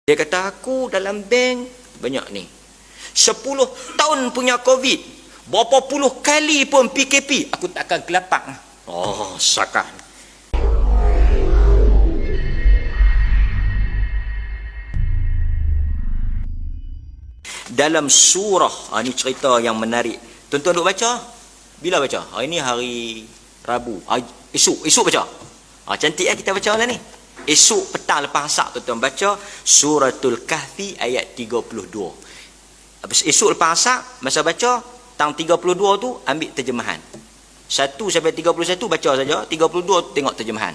Dia kata, aku dalam bank banyak ni. 10 tahun punya COVID, berapa puluh kali pun PKP, aku takkan kelapak. Oh, sakar. Dalam surah, ini cerita yang menarik. Tuan-tuan duk baca? Bila baca? Ini hari Rabu. Esok baca. Cantik kita baca lah ni. Esok petang lepas asar tuan-tuan baca Suratul Kahfi ayat 32. Esok lepas asar masa baca tang 32 tu ambil terjemahan. 1 sampai 31 baca saja, 32 tengok terjemahan.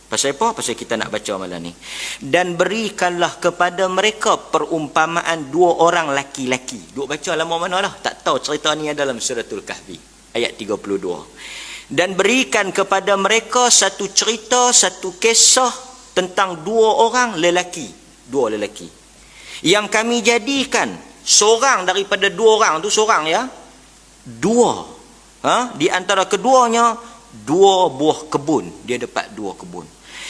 Pasal apa? Pasal kita nak baca malam ni. Dan berikanlah kepada mereka perumpamaan 2 orang laki-laki. Duk baca lama mana lah, tak tahu cerita ni dalam Suratul Kahfi ayat 32. Dan berikan kepada mereka satu cerita, satu kisah tentang 2 orang lelaki. 2 lelaki yang kami jadikan seorang daripada 2 orang tu, seorang ya, 2 di antara keduanya 2 buah kebun. Dia dapat 2 kebun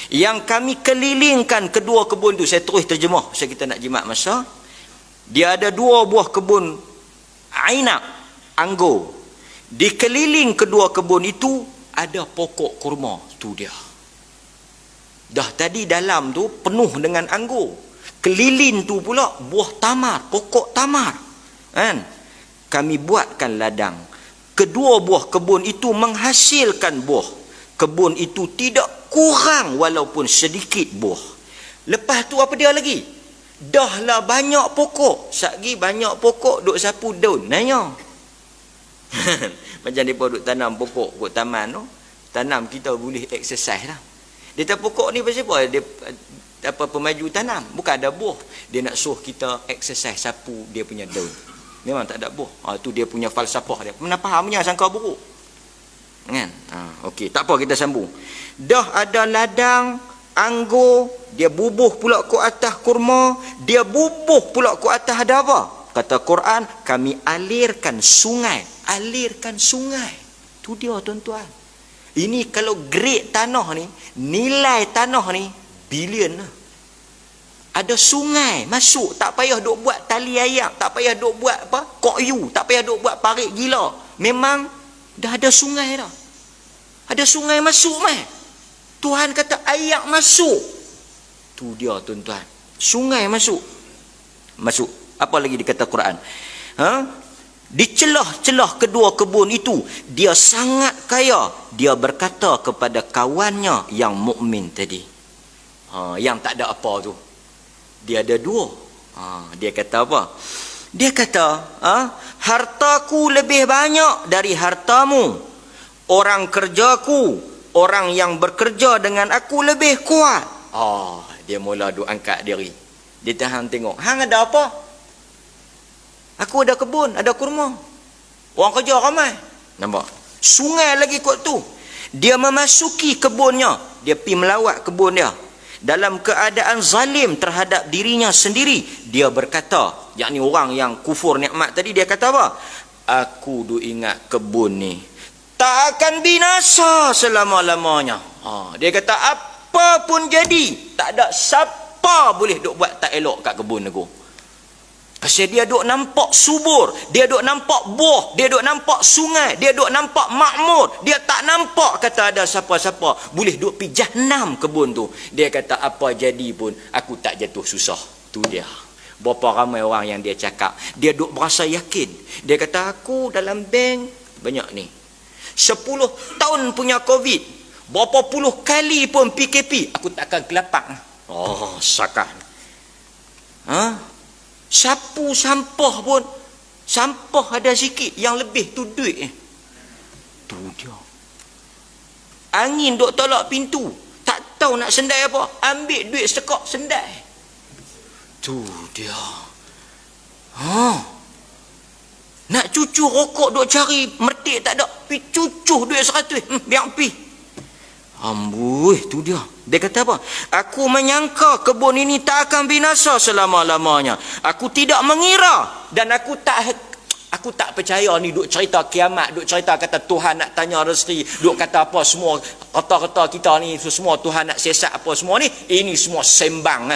yang kami kelilingkan kedua kebun tu. Saya terus terjemah pasal kita nak jimat masa. Dia ada 2 buah kebun ainab, anggur. Dikeliling kedua kebun itu ada pokok kurma. Tu dia. Dah tadi dalam tu penuh dengan anggur. Keliling tu pula buah tamar, pokok tamar. Kan? Kami buatkan ladang. Kedua buah kebun itu menghasilkan buah. Kebun itu tidak kurang walaupun sedikit buah. Lepas tu apa dia lagi? Dahlah banyak pokok. Satgi banyak pokok duk sapu daun. Nanya. Macam mereka duk tanam pokok kat taman tu. Tanam kita boleh exercise lah. Dia tak pokok ni pasal apa? Dia apa pemaju tanam. Bukan ada buah. Dia nak suruh kita exercise sapu dia punya daun. Memang tak ada buah. Tu dia punya falsafah dia. Mana fahamnya sangka buruk. Kan? Okey, tak apa kita sambung. Dah ada ladang anggur, dia bubuh pula ke atas kurma, dia bubuh pula ke atas ada apa? Kata Quran, kami alirkan sungai. Alirkan sungai. Tu dia tuan-tuan. Ini kalau grade tanah ni, nilai tanah ni bilion lah. Ada sungai masuk, tak payah duk buat tali ayak, tak payah duk buat apa? Kokyu, tak payah duk buat parit gila. Memang dah ada sungai dah. Ada sungai masuk meh. Tuhan kata ayak masuk. Tu dia tuan-tuan. Sungai masuk. Masuk. Apa lagi dikata Quran? Di celah-celah kedua kebun itu, dia sangat kaya. Dia berkata kepada kawannya yang mukmin tadi. Yang tak ada apa tu. Dia ada 2. Dia kata apa? Dia kata, hartaku lebih banyak dari hartamu. Orang kerjaku, orang yang bekerja dengan aku lebih kuat. Dia mula duk angkat diri. Dia tahan tengok. Hang ada apa? Aku ada kebun, ada kurma. Orang kerja ramai. Nampak? Sungai lagi kot tu. Dia memasuki kebunnya. Dia pergi melawat kebun dia. Dalam keadaan zalim terhadap dirinya sendiri. Dia berkata, yakni orang yang kufur nikmat tadi, dia kata apa? Aku duk ingat kebun ni tak akan binasa selama-lamanya. Dia kata apa pun jadi, tak ada siapa boleh duk buat tak elok kat kebun aku. Pasal dia duk nampak subur, dia duk nampak buah, dia duk nampak sungai, dia duk nampak makmur. Dia tak nampak kata ada siapa-siapa boleh duk pi jahanam kebun tu. Dia kata apa jadi pun aku tak jatuh susah. Tu dia. Berapa ramai orang yang dia cakap, dia duk berasa yakin. Dia kata aku dalam bank banyak ni. 10 tahun punya COVID, berapa puluh kali pun PKP, aku takkan kelapak. Sakar. Sapu sampah pun, sampah ada sikit, yang lebih tu duit. Tu dia. Angin duk tolak pintu, tak tahu nak sendai apa, ambil duit sekok sendai. Tu dia. Nak cucu rokok duk cari mertik tak ada, pi cucuh duit 100, biar pi. Amboi, tu dia. Dia kata apa? Aku menyangka kebun ini tak akan binasa selama-lamanya. Aku tidak mengira dan aku tak percaya ni duk cerita kiamat, duk cerita kata Tuhan nak tanya rezeki, duk kata apa semua kata-kata kita ni semua Tuhan nak siasat apa semua ni, ini semua sembang.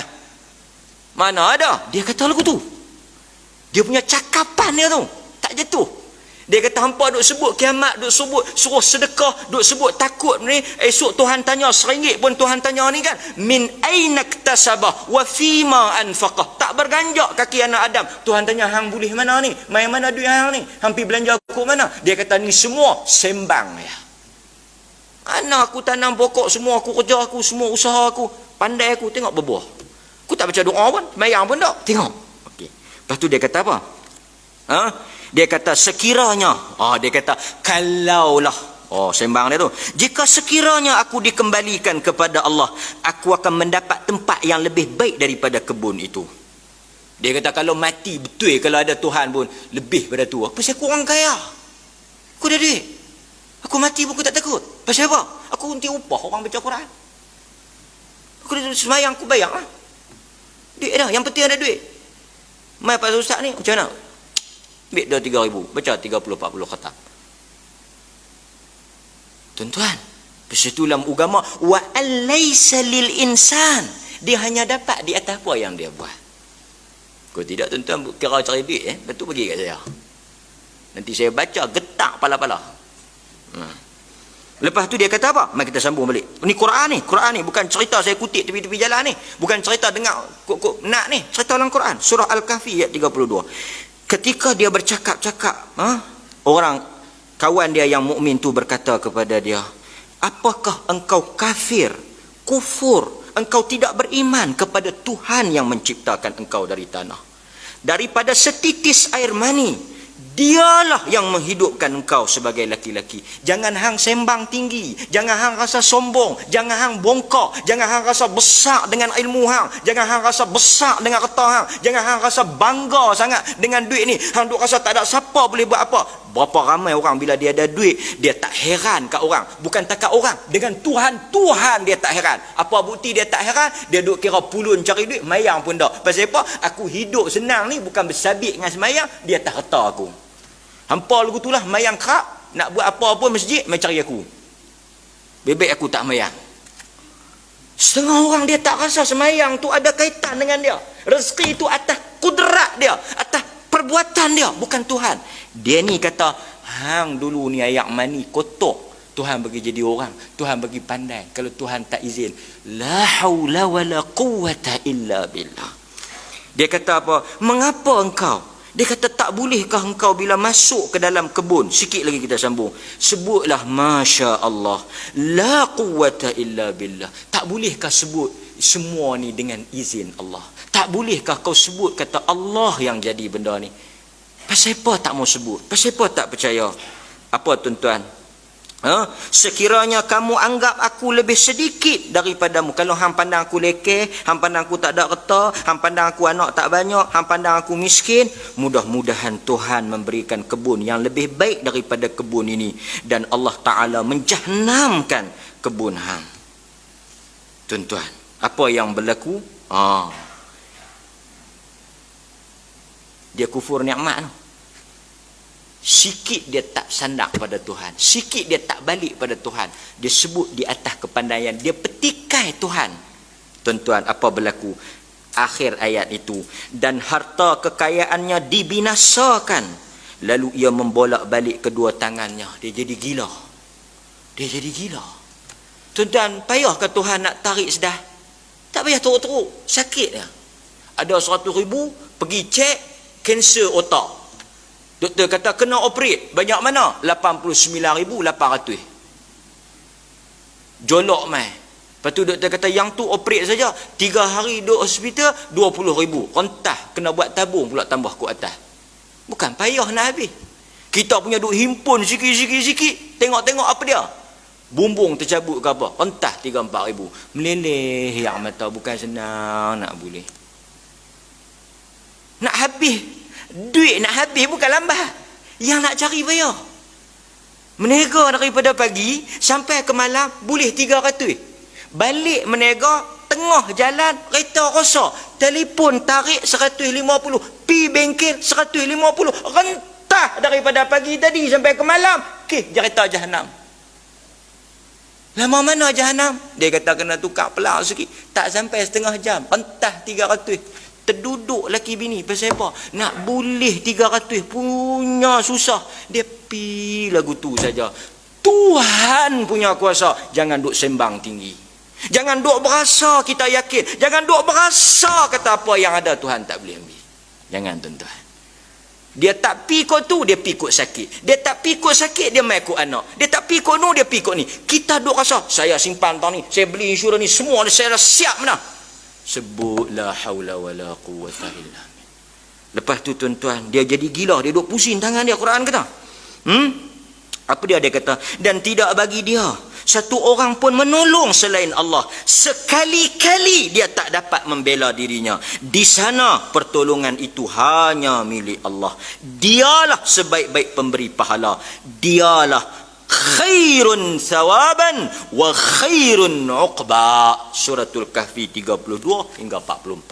Mana ada? Dia kata lagu tu. Dia punya cakapan dia tu tak jatuh. Dia kata hampa duk sebut kiamat, duk sebut suruh sedekah, duk sebut takut ni, esok Tuhan tanya RM1 pun Tuhan tanya ni kan, min aina iktasabah wa fima anfaqah. Tak berganjak kaki anak Adam. Tuhan tanya hang boleh mana ni? Mai mana duit hang ni? Hampir belanja aku mana? Dia kata ni semua sembang ya. Ana aku tanam pokok semua, aku kerja aku, semua usaha aku, pandai aku, tengok berbuah. Aku tak baca doa pun, mayang pun tak. Tengok. Okey. Lepas tu dia kata apa? Dia kata sekiranya, dia kata kalaulah, sembang dia tu, jika sekiranya aku dikembalikan kepada Allah, aku akan mendapat tempat yang lebih baik daripada kebun itu. Dia kata kalau mati betul, kalau ada Tuhan pun lebih pada tu. Pasal aku orang kaya, aku ada duit, aku mati pun aku tak takut. Pasal apa? Aku unti upah orang baca Quran, aku ada semayang, aku bayar lah. Duit dah, yang penting ada duit. Mai Pak Ustaz ni macam mana? Ambil dah 3,000, baca 30-40 khatam. Tuan-tuan, persitulah agama wa alaysa lil insan. Dia hanya dapat di atas apa yang dia buat. Kalau tidak tuan-tuan kira cari duit betul bagi kat saya. Nanti saya baca getak pala-pala. Lepas tu dia kata apa? Mari kita sambung balik. Ini Quran ni bukan cerita saya kutip tepi-tepi jalan ni. Bukan cerita dengar kok nak ni, cerita dalam Quran. Surah Al-Kahfi ayat 32. Ketika dia bercakap-cakap, orang kawan dia yang mukmin tu berkata kepada dia, apakah engkau kafir, kufur, engkau tidak beriman kepada Tuhan yang menciptakan engkau dari tanah, daripada setitis air mani, dialah yang menghidupkan engkau sebagai laki-laki. Jangan hang sembang tinggi, jangan hang rasa sombong, jangan hang bongkok, jangan hang rasa besar dengan ilmu hang, jangan hang rasa besar dengan harta hang, jangan hang rasa bangga sangat dengan duit ni. Hang duk rasa tak ada siapa boleh buat apa. Berapa ramai orang bila dia ada duit, dia tak heran kat orang. Bukan tak kat orang, dengan Tuhan dia tak heran. Apa bukti dia tak heran? Dia duk kira pulun cari duit, mayang pun tak. Pasal apa? Aku hidup senang ni bukan bersabit dengan semayang, dia tak harta aku. Hampa lagu tu lah, mayang kerap, nak buat apa pun masjid, mai cari aku. Bebek aku tak mayang. Setengah orang dia tak rasa semayang tu ada kaitan dengan dia. Rezeki itu atas kudrat dia, atas perbuatan dia, bukan Tuhan. Dia ni kata, hang dulu ni ayak mani kotor, Tuhan bagi jadi orang, Tuhan bagi pandai. Kalau Tuhan tak izin, la haula wala quwwata illa billah. Dia kata apa? Mengapa engkau? Dia kata tak bolehkah engkau bila masuk ke dalam kebun, sikit lagi kita sambung, sebutlah Masya Allah, la quwwata illa billah. Tak bolehkah sebut semua ni dengan izin Allah? Tak bolehkah kau sebut kata Allah yang jadi benda ni? Pasal apa tak mau sebut? Pasal apa tak percaya? Apa tuan-tuan? Sekiranya kamu anggap aku lebih sedikit daripadamu, kalau hang pandang aku lekeh, hang pandang aku tak ada harta, hang pandang aku anak tak banyak, hang pandang aku miskin, mudah-mudahan Tuhan memberikan kebun yang lebih baik daripada kebun ini, dan Allah Ta'ala menjahanamkan kebun hang. Tuan-tuan, apa yang berlaku? Dia kufur nikmat tu. Sikit dia tak sandak pada Tuhan, sikit dia tak balik pada Tuhan, dia sebut di atas kepandaian, dia petikai Tuhan. Tuan-tuan, apa berlaku? Akhir ayat itu, dan harta kekayaannya dibinasakan, lalu ia membolak-balik kedua tangannya. Dia jadi gila. Dia jadi gila. Tuan-tuan, payahkah Tuhan nak tarik sedah? Tak payah teruk-teruk, sakit dia. Ada 100,000, pergi cek, kanser otak. Doktor kata kena operate. Banyak mana? 89,800. Jolok mai. Lepas tu doktor kata yang tu operate saja 3 hari duduk hospital 20,000. Rentah kena buat tabung pula tambah ku atas. Bukan payah nak habis. Kita punya duk himpun sikit-sikit, tengok-tengok apa dia? Bumbung tercabut ke apa? Rentah 3-4 ribu. Meleleh yang mata, bukan senang nak boleh. Nak habis. Duit nak habis bukan lambat. Yang nak cari bayar. Menega daripada pagi sampai ke malam boleh 300. Balik menega tengah jalan kereta rosak, telefon tarik 150, pi bengkel 150, rentah daripada pagi tadi sampai ke malam. Kereta jahanam. Lama mana jahanam? Dia kata kena tukar pelang sikit, tak sampai setengah jam, rentah 300. Terduduk laki bini. Pasal apa? Nak boleh 300 punya susah. Dia pi lagu tu saja. Tuhan punya kuasa. Jangan duk sembang tinggi. Jangan duk berasa kita yakin. Jangan duk berasa kata apa yang ada Tuhan tak boleh ambil. Jangan tuan-tuan. Dia tak pikut tu, dia pikut sakit. Dia tak pikut sakit, dia main ikut anak. Dia tak pikut nu, dia pikut ni. Kita duk rasa, saya simpan tahun ni, saya beli insurans ni, semua saya dah siap mana. Sebut la haula wala quwwata illa billah. Lepas tu tuan-tuan, dia jadi gila, dia duk pusing tangan dia, Quran kata. Apa dia kata? Dan tidak bagi dia satu orang pun menolong selain Allah. Sekali-kali dia tak dapat membela dirinya. Di sana pertolongan itu hanya milik Allah. Dialah sebaik-baik pemberi pahala. Dialah khairun thawaban wa khairun uqba. Suratul Kahfi 32 hingga 44.